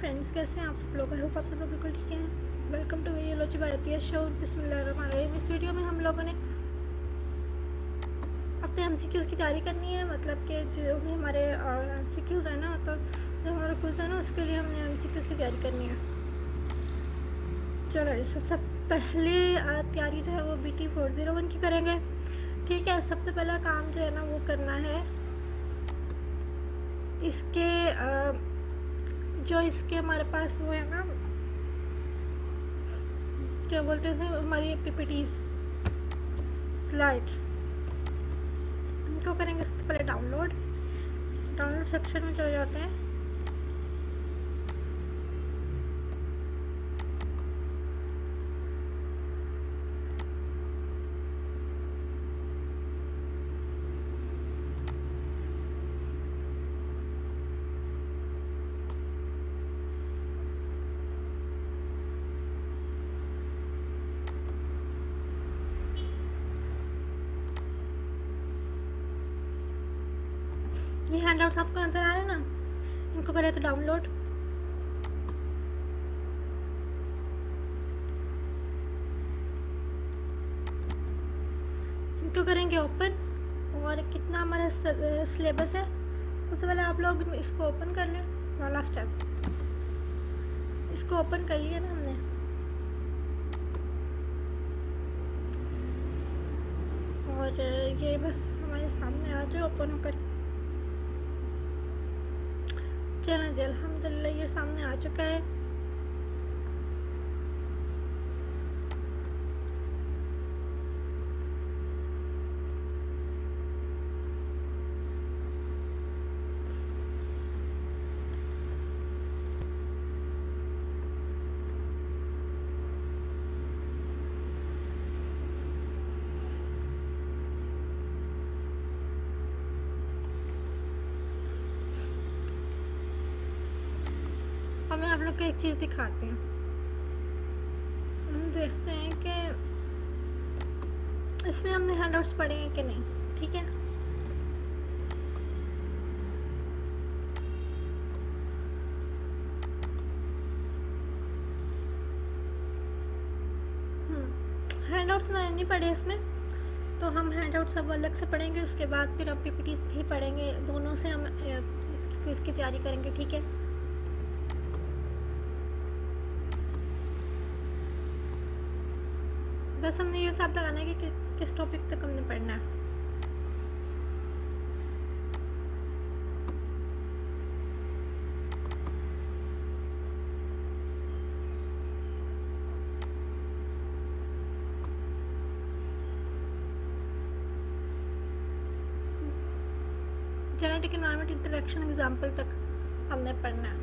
Friends, कैसे हैं आप सब लोग? आई होप आप सब लोग बिल्कुल ठीक हैं। Welcome to Videology by Atiya show. बिस्मिल्लाहिर्रहमानिर्रहीम। इस वीडियो में हम लोगों ने अपने एमसीक्यूज़ की तैयारी करनी है। मतलब कि जो भी हमारे एमसीक्यूज़ है ना, तो जो हमारा क्विज़ है ना, उसके लिए हमने एमसीक्यूज़ की तैयारी करनी है। चलो, सबसे पहले तैयारी जो है वो BT401 की करेंगे। ठीक है, सबसे पहला काम जो है ना वो करना है इसके जो इसके हमारे पास वो है ना, क्या बोलते हैं हमारी PPTs स्लाइड्स, इनको करेंगे सबसे पहले डाउनलोड सेक्शन में चले जाते हैं। ये हैंडआउट्स आपको नजर आ रहे हैं ना, इनको करें तो डाउनलोड। इनको करेंगे ओपन। और कितना हमारा सिलेबस है, सबसे पहले आप लोग इसको ओपन कर लें। वाला स्टेप, इसको ओपन कर लिया ना हमने। और ये बस हमारे सामने आ जाए ओपन होकर। चलें जी, अल्हम्दुलिल्लाह ये सामने आ चुका है। और मैं आप लोग को एक चीज़ दिखाती हूँ। हम देखते हैं कि इसमें हमने हैंडआउट्स पढ़े हैं कि नहीं। ठीक है, हैंडआउट्स मैंने नहीं पढ़े इसमें, तो हम हैंडआउट्स सब अलग से पढ़ेंगे। उसके बाद फिर हम PPTs भी पढ़ेंगे। दोनों से हम क्विज़ की तैयारी करेंगे। ठीक है, बस हमने ये हिसाब लगाना है कि किस टॉपिक तक हमने पढ़ना है। जेनेटिक एनवायरनमेंट इंटरेक्शन एग्जाम्पल तक हमने पढ़ना है।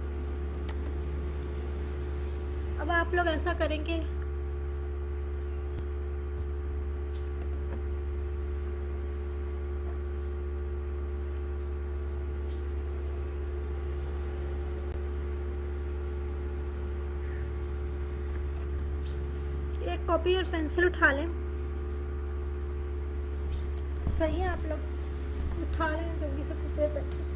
अब आप लोग ऐसा करेंगे, एक कॉपी और पेंसिल उठा लें। सही है, आप लोग उठा लें जल्दी से कॉपी और पेंसिल।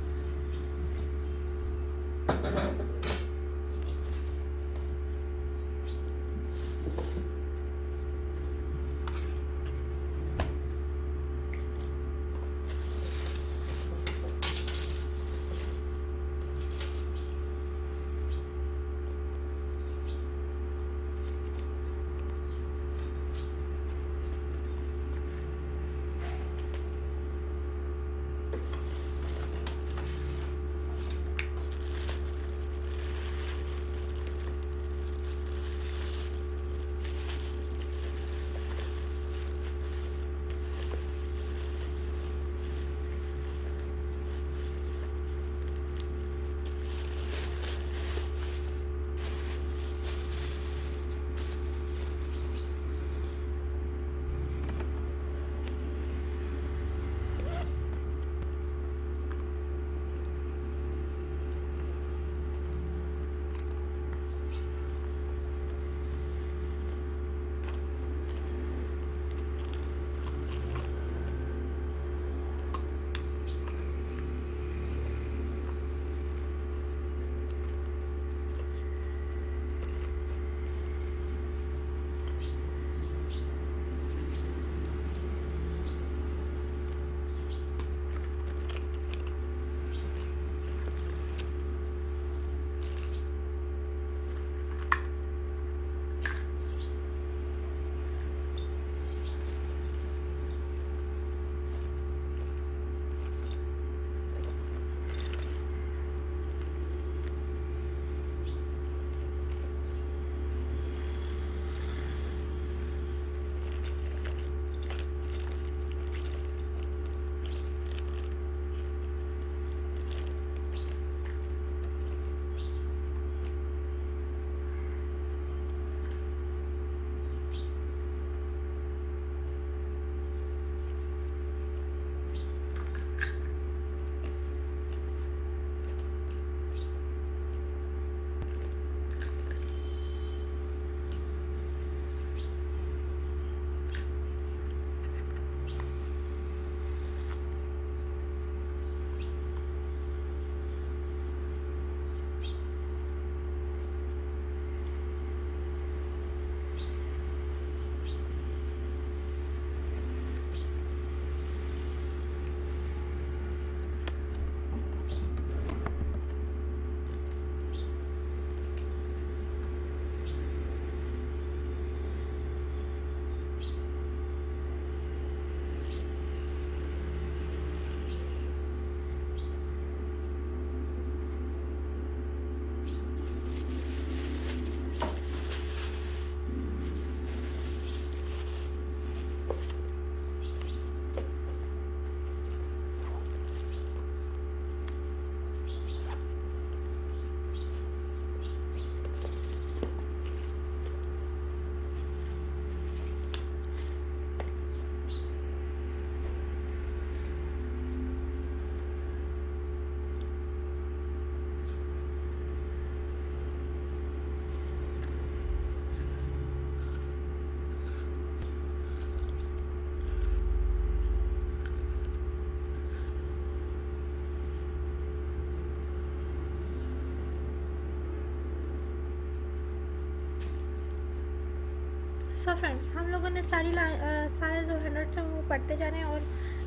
सो फ्रेंड्स, हम लोगों ने सारे जो 100 थे वो पढ़ते जा रहे हैं, और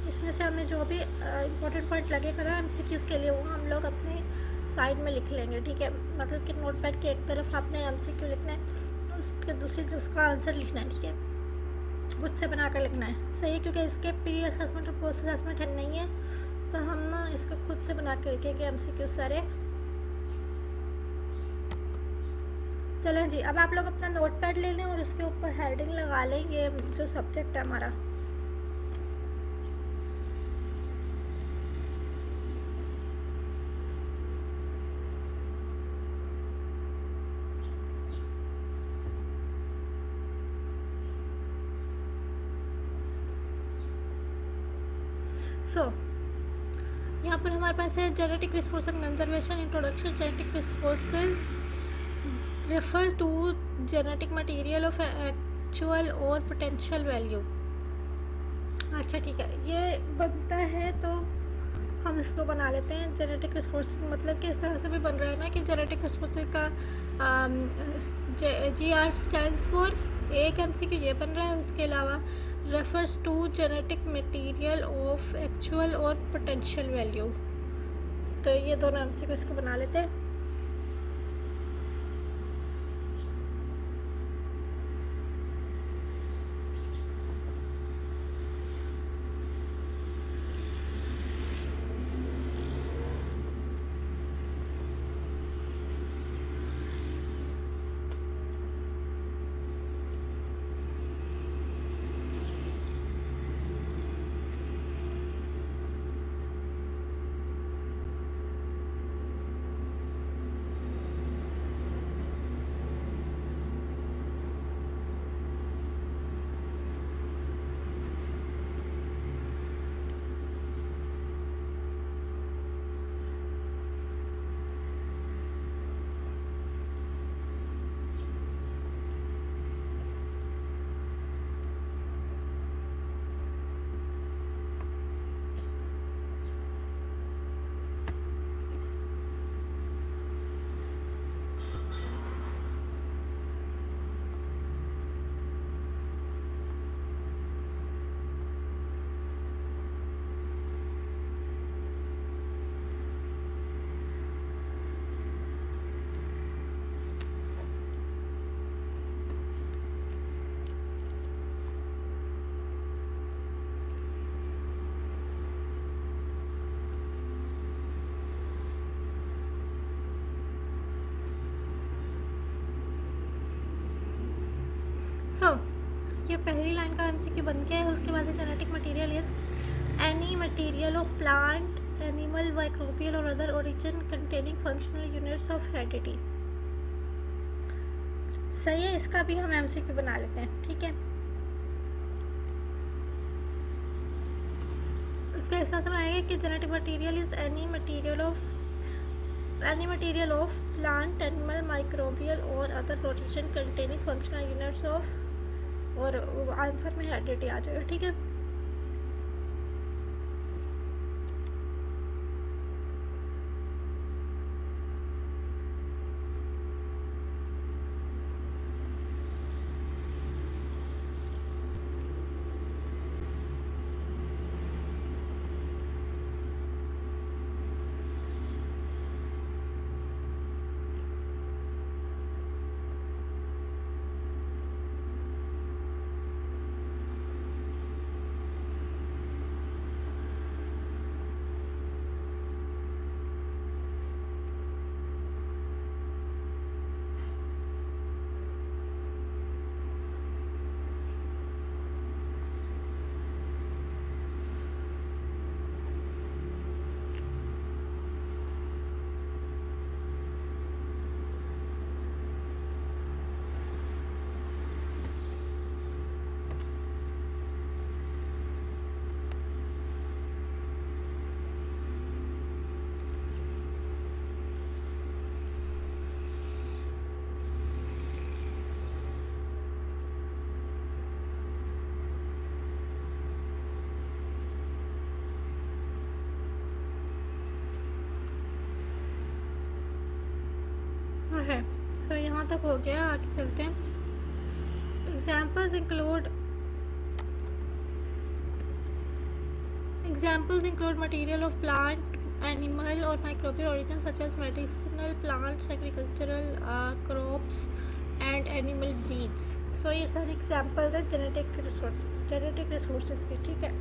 इसमें से हमें जो भी इम्पोर्टेंट पॉइंट लगेगा ना MCQs के लिए, वो हम लोग अपनी साइड में लिख लेंगे, ठीक है। मतलब कि नोट पैड की एक तरफ आपने MCQ लिखना है, उसके दूसरी तरफ उसका आंसर लिखना है, ठीक है। खुद से बना कर लिखना है, सही है, क्योंकि इसके प्री असेसमेंट और पोस्ट असेसमेंट नहीं है, तो हम ना इसको खुद से बना कर लिखेंगे MCQ सारे। चलें जी, अब आप लोग अपना नोट पैड ले लें और उसके ऊपर हेडिंग लगा लें, ये जो सब्जेक्ट है हमारा। यहाँ पर हमारे पास है genetic resource and conservation introduction. Genetic resources refers to genetic material of actual और potential value। अच्छा ठीक है, ये बनता है तो हम इसको बना लेते हैं। जेनेटिक रिसोर्स मतलब कि इस तरह से भी बन रहा है ना कि जेनेटिक रिसोर्स का GR स्टैंड्स फॉर, एक MCQ ये बन रहा है। उसके अलावा refers to genetic material of actual और पोटेंशियल वैल्यू, तो ये दोनों MCQ इसको बना लेते हैं। ये पहली लाइन का MCQ बन गया है। उसके बाद genetic material is any material of plant, animal, microbial और other origin containing functional units of heredity. सही है, इसका भी हम MCQ बना लेते हैं, ठीक है। उसका हिस्सा समझाएंगे कि genetic material is any material of plant, animal, microbial और other origin containing functional units of, और आंसर में हेरिडिटी आ जाएगा, ठीक है। है। तो यहाँ तक हो गया, आगे चलते हैं। Examples include material of plant, animal, or microbial origin, such as medicinal plants, agricultural crops, and animal breeds. So ये सारे एग्जाम्पल है जेनेटिक रिसोर्सेज के, ठीक है.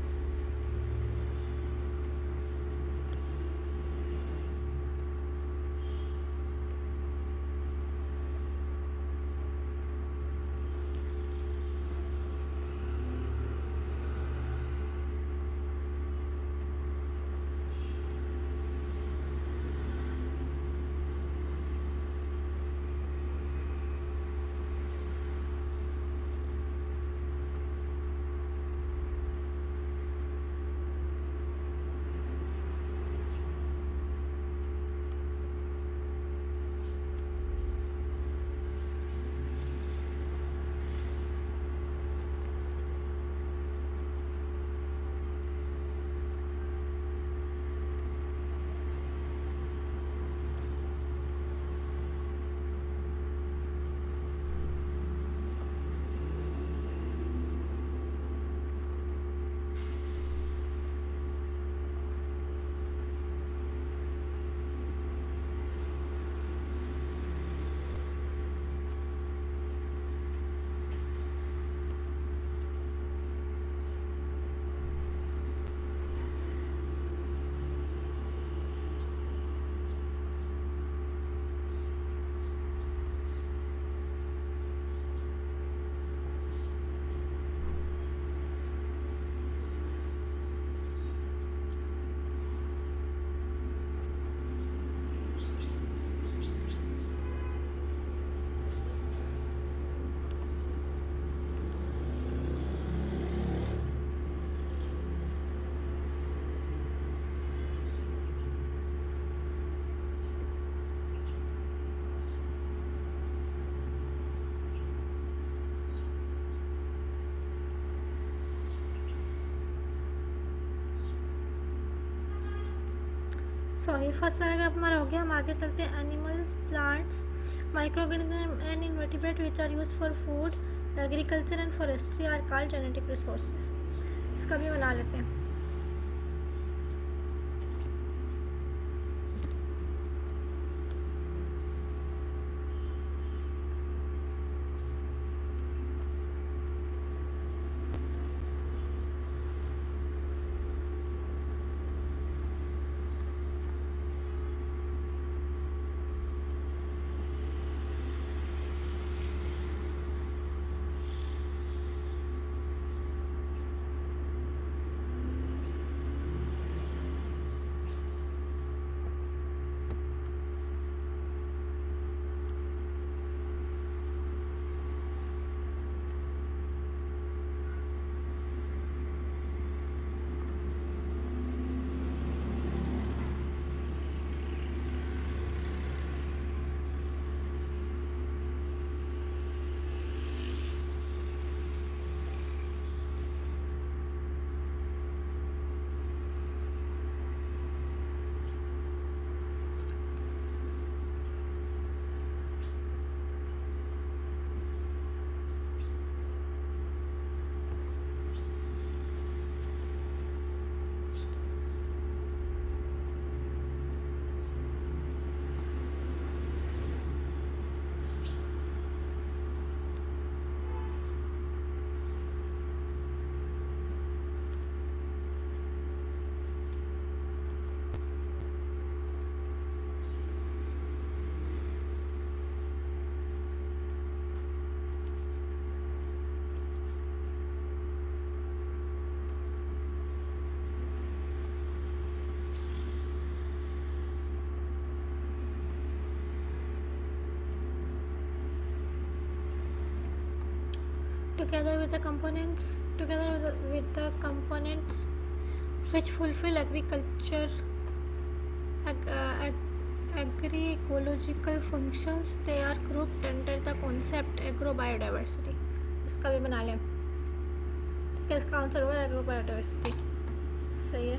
सॉरी, फर्स्ट पैराग्राफ हमारा हो गया. हम आगे चलते हैं. Animals, plants, microorganism and invertebrate which are use for food, agriculture and forestry are called genetic resources. इसका भी बना लेते हैं. together with the components which fulfill agriculture agroecological functions, they are grouped under the concept agrobiodiversity. इसका भी बना लें. ठीक है, इसका आंसर होगा एग्रोबायोडाइवर्सिटी. सही है.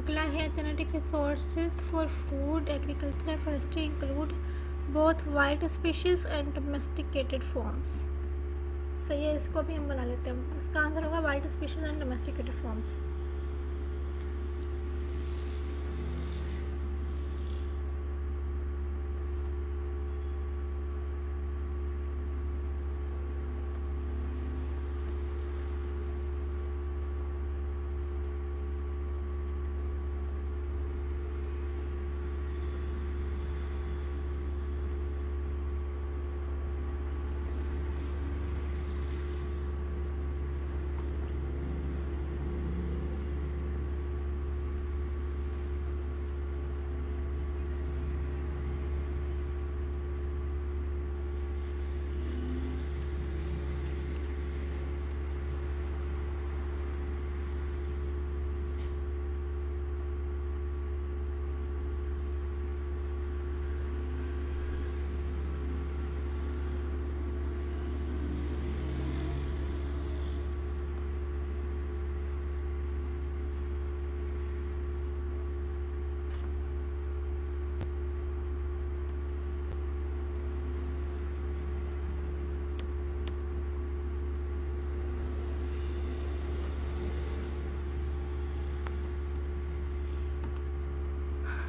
अगला है genetic resources for food agriculture and forestry include both wild species and domesticated forms. सही है, इसको भी हम बना लेते हैं। इसका आंसर होगा wild species and domesticated forms.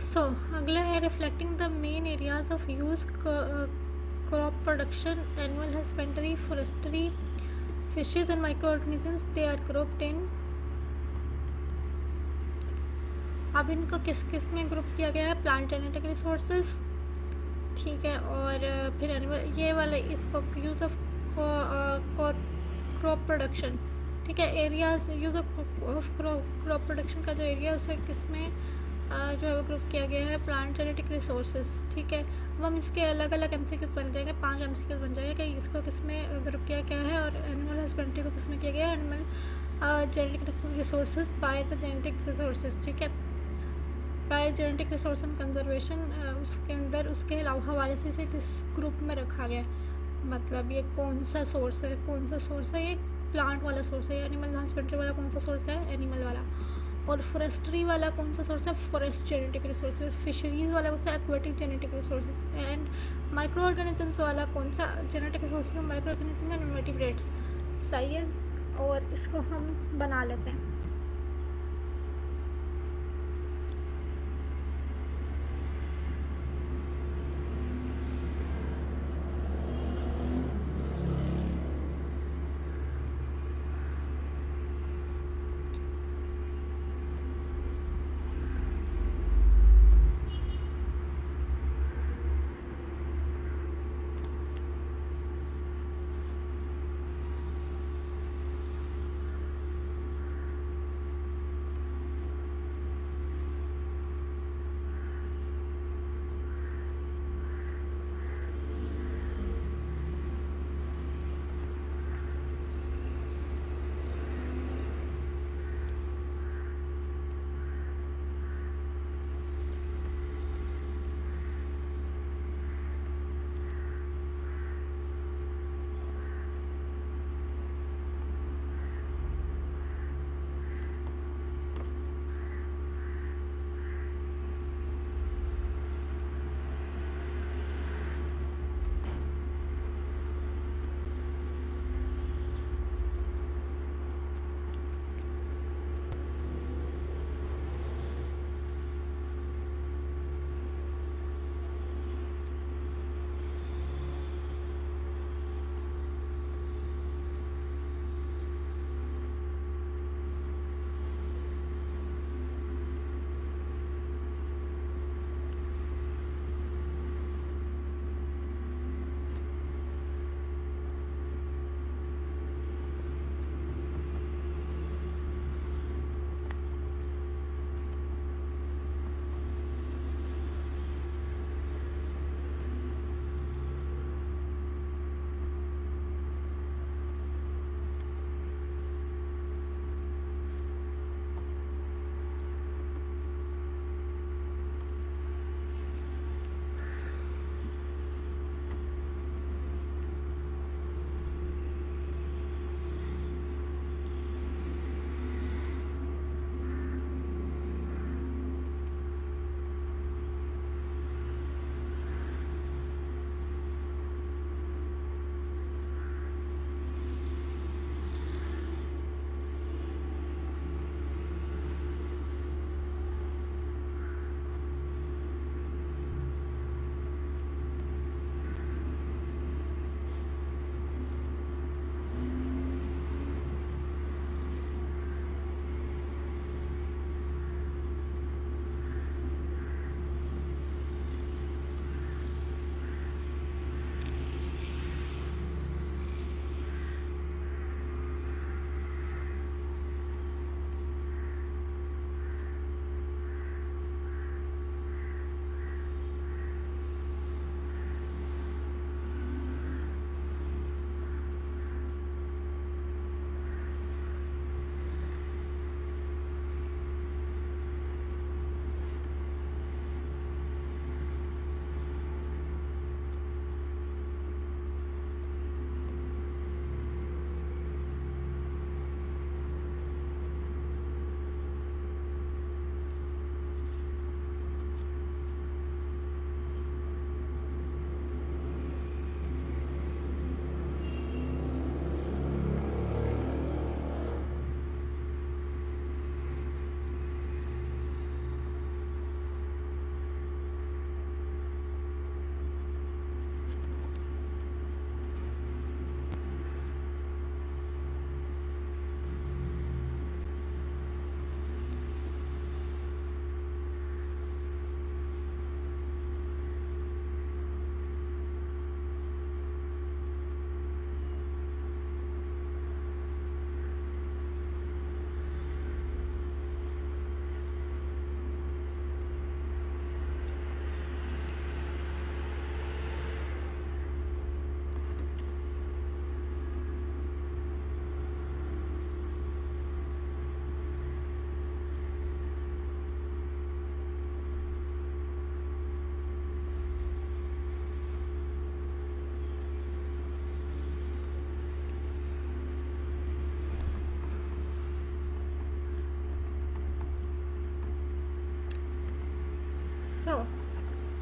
So अगला है reflecting the main areas of use crop production animal husbandry forestry fishes and micro organisms they are grouped in. अब इनको किस किस में ग्रुप किया गया है? प्लांट जेनेटिक रिसोर्सेज, ठीक है, और फिर एनिमल, ये वाले इसको यूज़ ऑफ क्रॉप प्रोडक्शन, ठीक है, areas use of crop production का जो एरिया उसे किस में जो है वो ग्रुप किया गया है? प्लांट जेनेटिक रिसोर्सेज, ठीक है। अब हम इसके अलग अलग एमसीक्यूज बन जाएंगे, 5 एमसीक्यूज बन जाएंगे कि इसको किस में ग्रुप किया गया है और एनिमल हस्बेंड्री को किस में किया गया है? Animal genetic resources by the genetic resources, ठीक है, bye genetic resource and conservation, उसके अंदर उसके हवाले से इसे किस ग्रुप में रखा गया है? मतलब ये कौन सा सोर्स है, कौन सा सोर्स है? ये प्लांट वाला सोर्स है। एनिमल हस्बेंड्री वाला कौन सा सोर्स है? एनिमल वाला। और फॉरेस्ट्री वाला कौन सा सोर्स है? Forest genetic resources. फिशरीज वाला कौन सा? Aquatic genetic resources. And micro organisms वाला कौन सा genetic resources? Micro organism and invertebrates. सही है, और इसको हम बना लेते हैं। So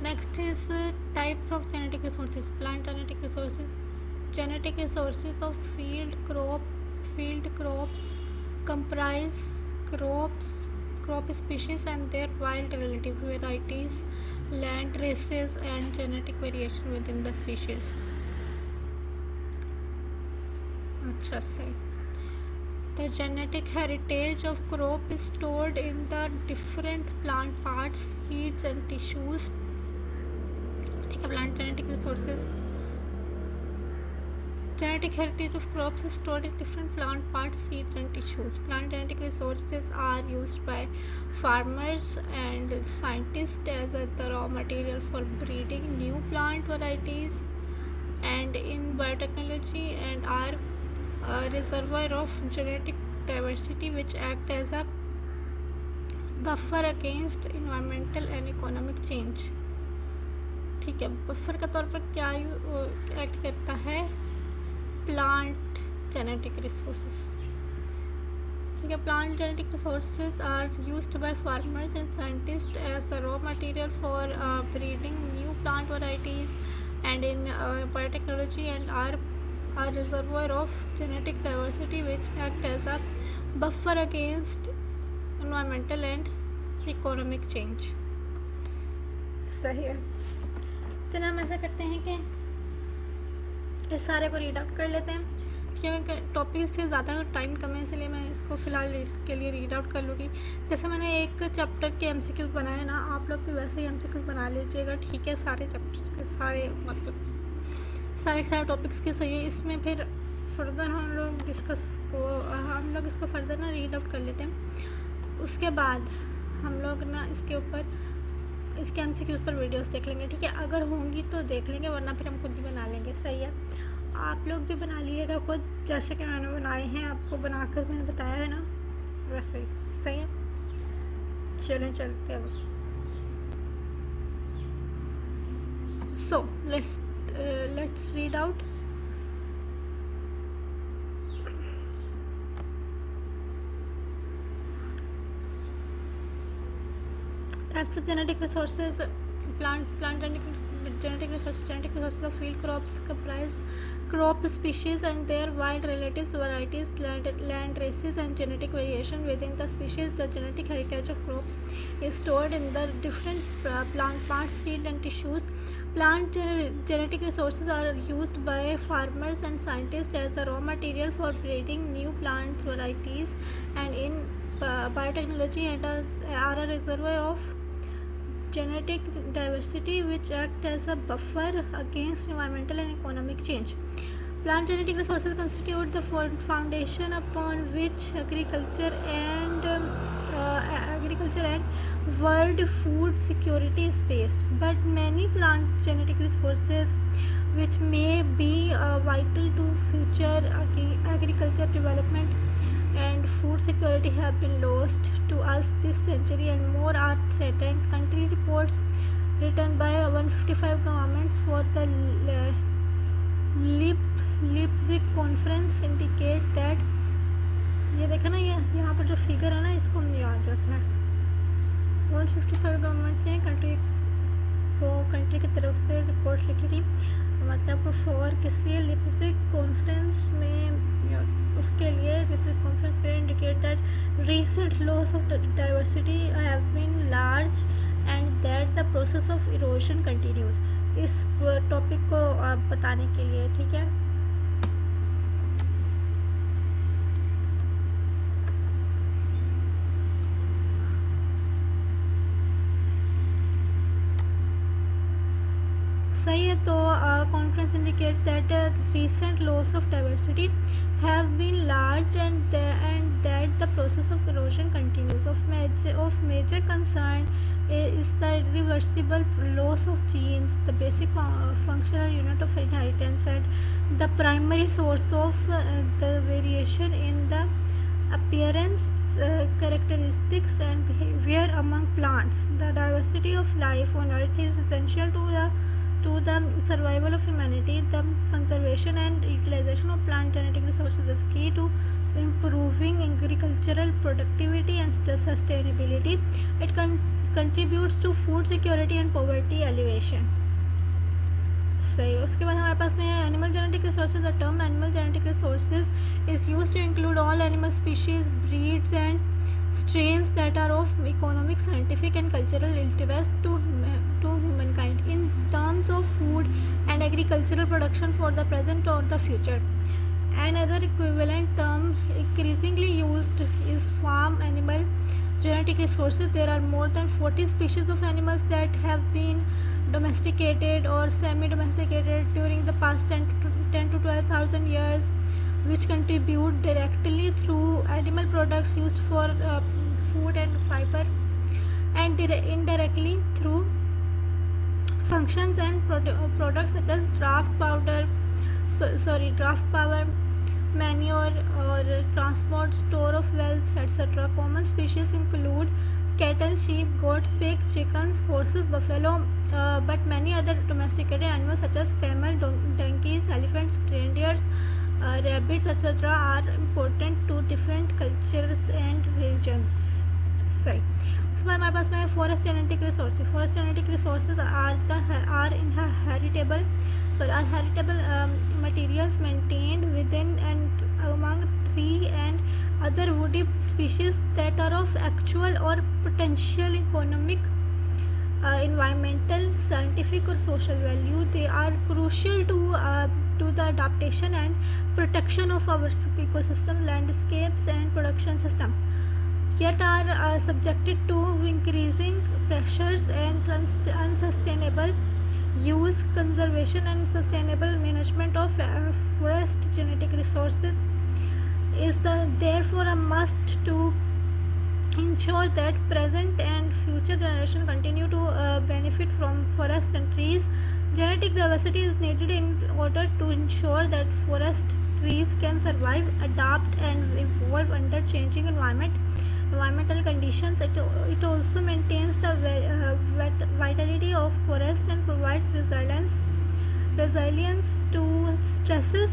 next is types of genetic resources. Plant genetic resources. Genetic resources of field crops comprise crops, crop species and their wild relative varieties, land races and genetic variation within the species. अच्छा से the genetic heritage of crop is stored in the different plant parts, seeds and tissues. ठीक है, plant genetic resources. Genetic heritage of crops is stored in different plant parts, seeds and tissues. Plant genetic resources are used by farmers and scientists as the raw material for breeding new plant varieties and in biotechnology, and are a reservoir of genetic diversity which act as a buffer against environmental and economic change. ठीक है, buffer के तौर पर क्या act करता है? Plant genetic resources. ठीक है, plant genetic resources are used by farmers and scientist as the raw material for breeding new plant varieties and in biotechnology and are a reservoir of genetic diversity which act as a buffer against environmental and economic change. सही है. चलिए हम ऐसा करते हैं कि इस सारे को रीड आउट कर लेते हैं, क्योंकि टॉपिक से ज़्यादा टाइम कम है इसलिए मैं इसको फ़िलहाल के लिए रीड आउट कर लूँगी. जैसे मैंने एक चैप्टर के MCQs बनाए ना, आप लोग भी वैसे ही MCQs बना लीजिएगा. ठीक है, सारे चैप्टर्स के सारे मतलब सारे टॉपिक्स के सही है. इसमें फिर फर्दर हम लोग इसको फर्दर ना रीड आउट कर लेते हैं. उसके बाद हम लोग ना इसके MCQs पर वीडियोस देख लेंगे. ठीक है, अगर होंगी तो देख लेंगे, वरना फिर हम खुद ही बना लेंगे. सही है, आप लोग भी बना लीजिएगा खुद, जैसे कि मैंने बनाए हैं, आपको बनाकर मैंने बताया है ना, वैसे ही. सही है, चलें चलते हैं. सो let's read out. Types of genetic resources. Plant genetic resources. Genetic resources of field crops comprise crop species and their wild relatives, varieties, land races and genetic variation within the species. The genetic heritage of crops is stored in the different plant parts, seed and tissues. Plant genetic resources are used by farmers and scientists as the raw material for breeding new plant varieties and in biotechnology, and are a reservoir of genetic diversity which act as a buffer against environmental and economic change. Plant genetic resources constitute the foundation upon which agriculture and world food security is based. But many plant genetic resources which may be vital to future agriculture development and food security have been lost to us this century, and more are threatened. Country reports written by 155 governments for the Leipzig conference indicate that, ये देखा ना, ये यहाँ पर जो figure है ना, इसको हमने याद रखना है. 155 गवर्नमेंट ने कंट्री की तरफ से रिपोर्ट लिखी थी, मतलब फॉर किस लिए? लिप्जिग कॉन्फ्रेंस में. उसके लिए लिप्जिग कॉन्फ्रेंस के indicate that recent loss of diversity have been large and that the process of erosion continues. इस टॉपिक को बताने के लिए. ठीक है, सही है. तो conference indicates that recent loss of diversity have been large and that the process of erosion continues. Of major concern is the irreversible loss of genes, the basic functional unit of inheritance and the primary source of the variation in the appearance, characteristics and behavior among plants. The diversity of life on earth is essential to the survival of humanity. The conservation and utilization of plant genetic resources is key to improving agricultural productivity and sustainability. It contributes contributes to food security and poverty alleviation. सही. उसके बाद हमारे पास में animal genetic resources. The term animal genetic resources is use to include all animal species, breeds and strains that are of economic, scientific and cultural interest to humankind in terms of food and agricultural production for the present or the future. Another equivalent term increasingly used is farm animal genetic resources. There are more than 40 species of animals that have been domesticated or semi-domesticated during the past 10 to 12,000 years, which contribute directly through animal products used for food and fiber, and indirectly through functions and products such as draft power, manure or transport, store of wealth, etc. Common species include cattle, sheep, goat, pig, chickens, horses, buffalo, but many other domesticated animals such as camel, donkeys, elephants, reindeers, rabbits, etc. are important to different cultures and regions. सही. उसके बाद हमारे पास में forest genetic resources. Forest genetic resources are heritable materials maintained within and among tree and other woody species that are of actual or potential economic, environmental, scientific or social value. They are crucial to the adaptation and protection of our ecosystem, landscapes and production system, yet are subjected to increasing pressures and unsustainable use. Conservation and sustainable management of forest genetic resources is therefore a must to ensure that present and future generations continue to benefit from forests and trees. Genetic diversity is needed in order to ensure that forest trees can survive, adapt and evolve under changing environmental conditions. It also maintains the vitality of forest and provides resilience to stresses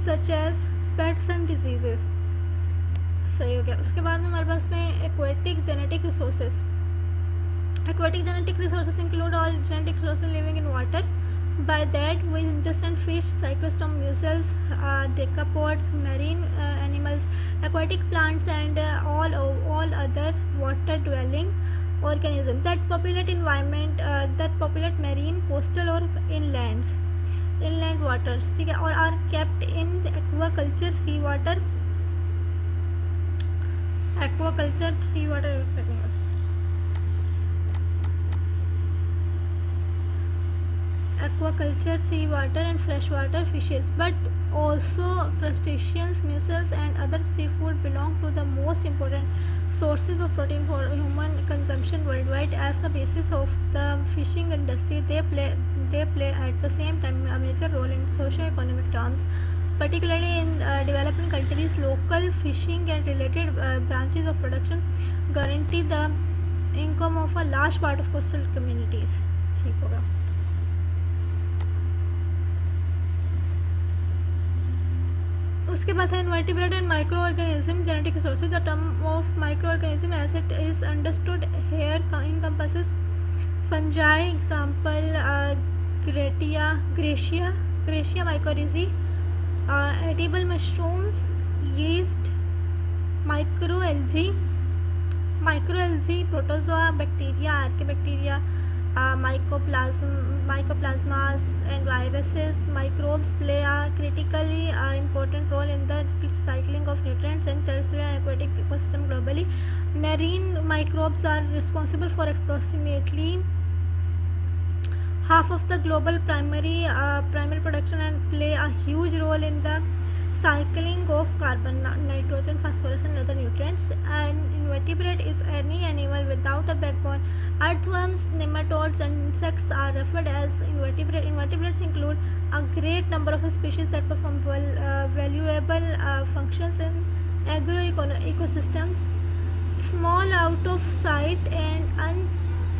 such as pests and diseases. सही हो गया. उसके बाद में हमारे पास में aquatic genetic resources. Aquatic genetic resources include all genetic resources living in water. By that we understand fish, cyclostome, mussels, decapods, marine animals, aquatic plants, and all other water-dwelling organisms that populate marine, coastal or inland waters. ठीक है. और are kept in aquaculture, seawater and freshwater fishes, but also crustaceans, mussels and other seafood belong to the most important sources of protein for human consumption worldwide. As the basis of the fishing industry, they play at the same time a major role in socio-economic terms, particularly in developing countries. Local fishing and related branches of production guarantee the income of a large part of coastal communities. ठीक होगा. उसके बाद है invertebrate and micro organism genetic resources. The term of micro organism as it is understood here encompasses fungi, example Gracia mycorrhizae, edible mushrooms, yeast, microalgae, protozoa, bacteria, archaebacteria, mycoplasmas and viruses. Microbes play a critically important role in the recycling of nutrients in terrestrial and aquatic ecosystem globally. Marine microbes are responsible for approximately half of the global primary production and play a huge role in the cycling of carbon, nitrogen, phosphorus and other nutrients. An invertebrate is any animal without a backbone. Earthworms, nematodes and insects are referred as invertebrate. Invertebrates include a great number of species that perform valuable functions in agroecosystems. Small, out of sight and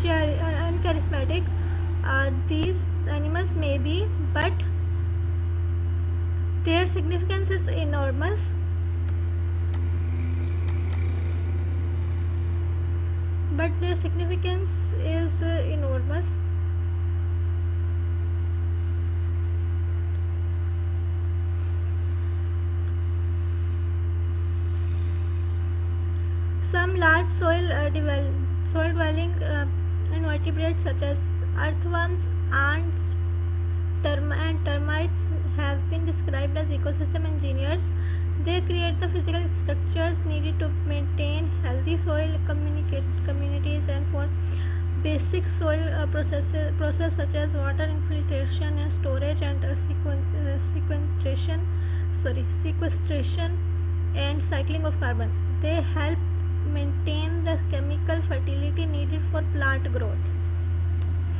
uncharismatic these animals may be, but their significance is enormous. but their significance is enormous. Some large soil-dwelling invertebrates such as earthworms, ants, and termites have been described as ecosystem engineers. They create the physical structures needed to maintain healthy soil communities and for basic soil process such as water infiltration and storage and sequestration and cycling of carbon. They help maintain the chemical fertility needed for plant growth.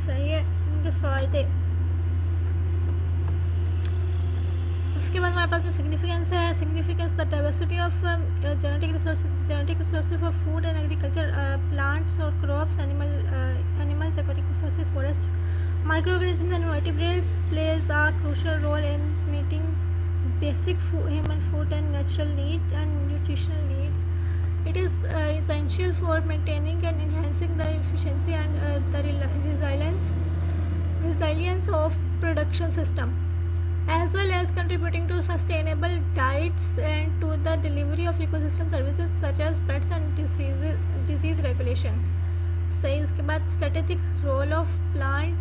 सही है इनके फ़ायदे. उसके बाद हमारे पास में significance है. Significance the diversity of genetic resources for food and agriculture, plants और crops, animals, aquatic resources, forest, microorganisms and vertebrates plays a crucial role in meeting basic human food and natural needs and nutritional needs. It is essential for maintaining and enhancing the efficiency and the resilience of production system, as well as contributing to sustainable diets and to the delivery of ecosystem services such as pests and disease regulation. सही. उसके बाद strategic role of plant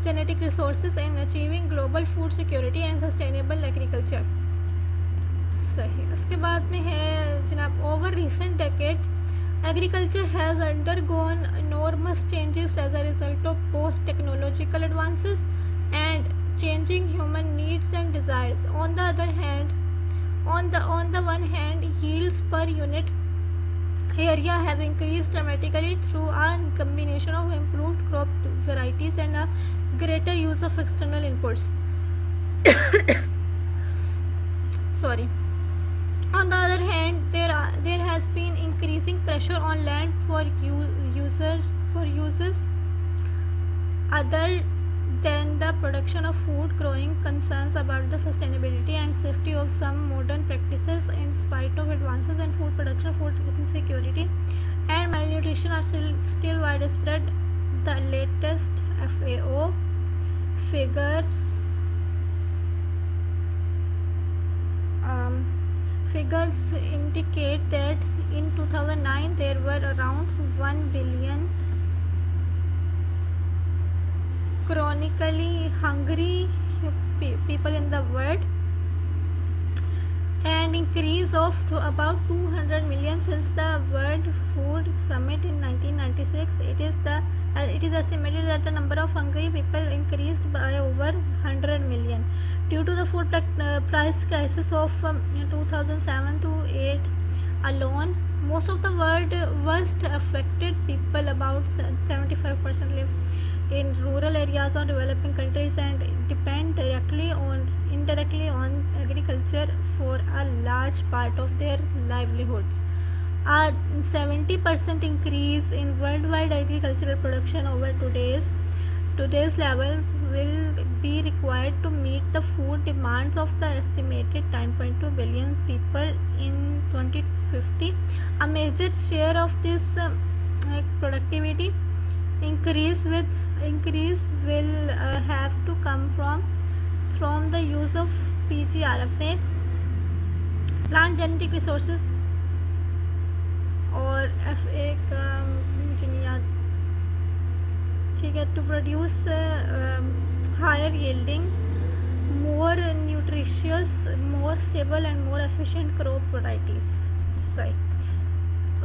genetic resources in achieving global food security and sustainable agriculture. सही. उसके बाद में है जनाब, over recent decades agriculture has undergone enormous changes as a result of both technological advances and changing human needs and desires. On the one hand, yields per unit area have increased dramatically through a combination of improved crop varieties and a greater use of external inputs. Sorry. On the other hand, there has been increasing pressure on land for uses other than the production of food. Growing concerns about the sustainability and safety of some modern practices in spite of advances in food production, food security, and malnutrition are still widespread. The latest FAO figures indicate that in 2009 there were around 1 billion chronically hungry people in the world, an increase of about 200 million since the World Food Summit in 1996. It is estimated that the number of hungry people increased by over 100 million due to the food price crisis of 2007 to 8 alone. Most of the worst affected people, about 75%, live in rural areas of developing countries and depend indirectly on agriculture for a large part of their livelihoods. A 70% increase in worldwide agricultural production over today's level will be required to meet the food demands of the estimated 9.2 billion people in 2050. A major share of this productivity increase will have to come from the use of PGRFA, plant genetic resources, और FA का मुझे नहीं याद. ठीक है. To produce higher yielding, more nutritious, more stable and more efficient crop varieties. सही.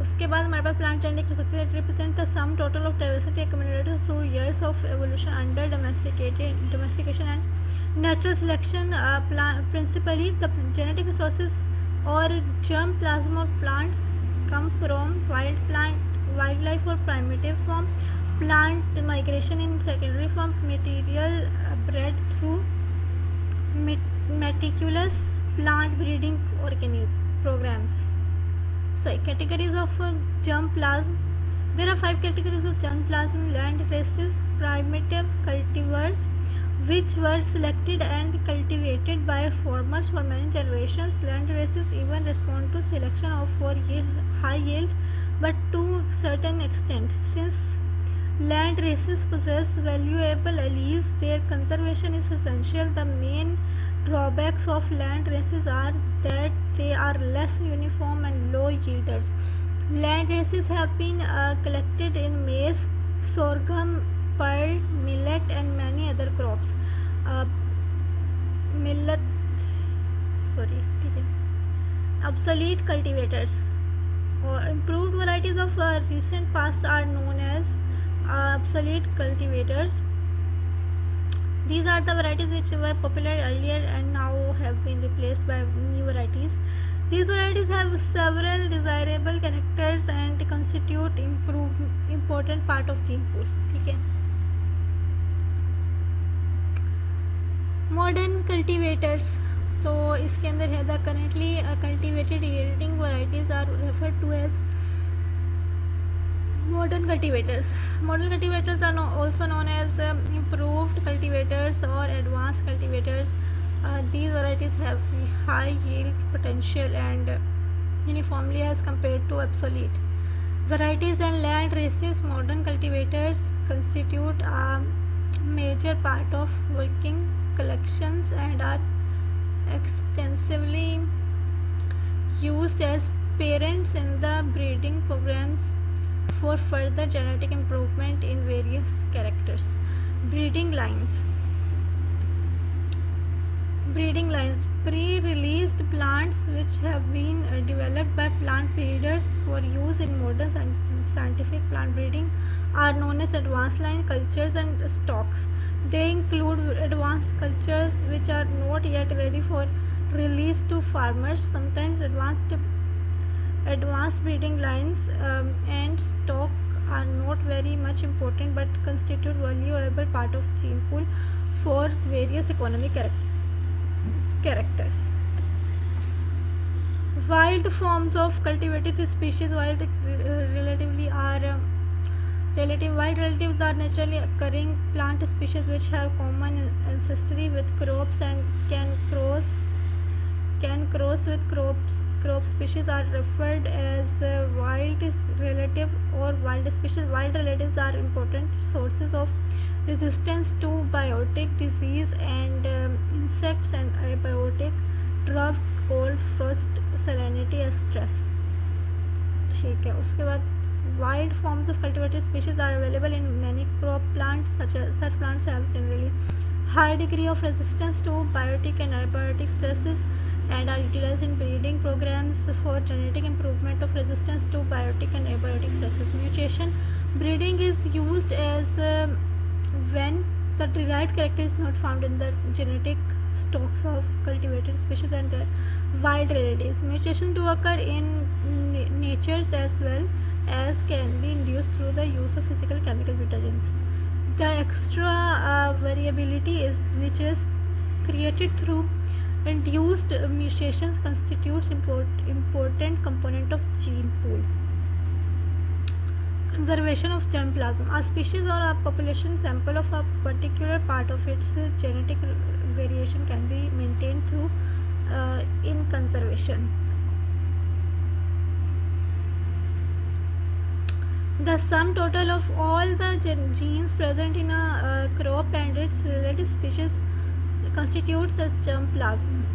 उसके बाद हमारे पास plant genetic resources represent the sum total of diversity accumulated through years of evolution under domestication and natural selection. Principally, the genetic resources or germ plasm of plants come from wildlife or primitive form, plant migration in secondary form, material bred through meticulous plant breeding programs. So, categories of germplasm. There are 5 categories of germplasm: land races, primitive cultivars, which were selected and cultivated by farmers for many generations. Land races even respond to selection for high yield but to a certain extent. Since land races possess valuable allies, their conservation is essential. The main drawbacks of land races are that they are less uniform and low yielders. Land races have been collected in maize, sorghum, pearl, millet, and many other crops. Uh, millet, sorry, ठीक है. Obsolete cultivators or improved varieties of recent past are known as obsolete cultivators. These are the varieties which were popular earlier and now have been replaced by new varieties. These varieties have several desirable characters and constitute important part of gene pool. ठीक है. Modern cultivators. तो इसके अंदर है the currently cultivated yielding varieties are referred to as modern cultivators. Modern cultivators are also known as improved cultivators or advanced cultivators. These varieties have high yield potential and uniformly as compared to obsolete varieties and land races. Modern cultivators constitute a major part of working collections and are extensively used as parents in the breeding programs for further genetic improvement in various characters. Breeding lines. Pre-released plants which have been developed by plant breeders for use in modern scientific plant breeding are known as advanced line cultures and stocks. They include advanced cultures which are not yet ready for release to farmers. Sometimes advanced breeding lines and stock are not very much important but constitute valuable part of gene pool for various economic characters. Wild forms of cultivated species. Wild relatives are naturally occurring plant species which have common ancestry with crops and can cross with crop species are referred as wild relative or wild species. Wild relatives are important sources of resistance to biotic disease and insects and abiotic drought, cold, frost, salinity, stress. ठीक है. उसके बाद wild forms of cultivated species are available in many crop plants. Such plants have generally high degree of resistance to biotic and abiotic stresses and are utilized in breeding programs for genetic improvement of resistance to biotic and abiotic stresses. Mutation breeding is used as when the derived character is not found in the genetic stocks of cultivated species and their wild relatives. Mutation do occur in nature as well as can be induced through the use of physical chemical mutagens. The extra variability which is created through induced mutations constitutes important component of gene pool. Conservation of germplasm. A species or a population sample of a particular part of its genetic variation can be maintained through in conservation. The sum total of all the genes present in a crop and its related species constitutes as germplasm.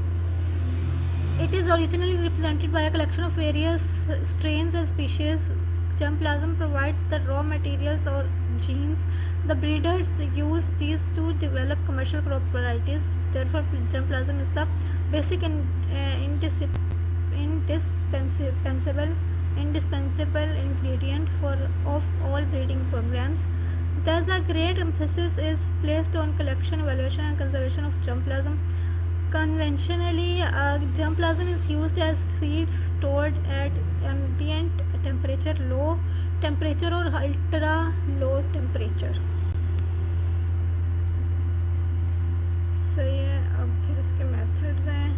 It is originally represented by a collection of various strains and species. Germplasm provides the raw materials or genes. The breeders use these to develop commercial crop varieties. Therefore, germplasm is the basic and indispensable ingredient of all breeding programs. Thus, a great emphasis is placed on collection, evaluation, and conservation of germplasm. Conventionally, germplasm is used as seeds stored at ambient temperature, low temperature, or ultra low temperature. सही है. अब फिर इसके methods हैं.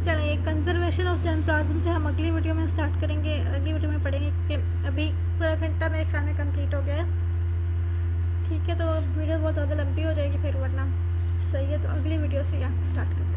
चलिए, conservation of germplasm से हम अगली वीडियो में स्टार्ट करेंगे, अगली वीडियो में पढ़ेंगे क्योंकि अभी पूरा घंटा मेरे ख्याल में कंप्लीट हो गया है. ठीक है, तो वीडियो बहुत ज़्यादा लंबी हो जाएगी फिर वरना. सही है, तो अगली वीडियो से यहाँ से स्टार्ट करें.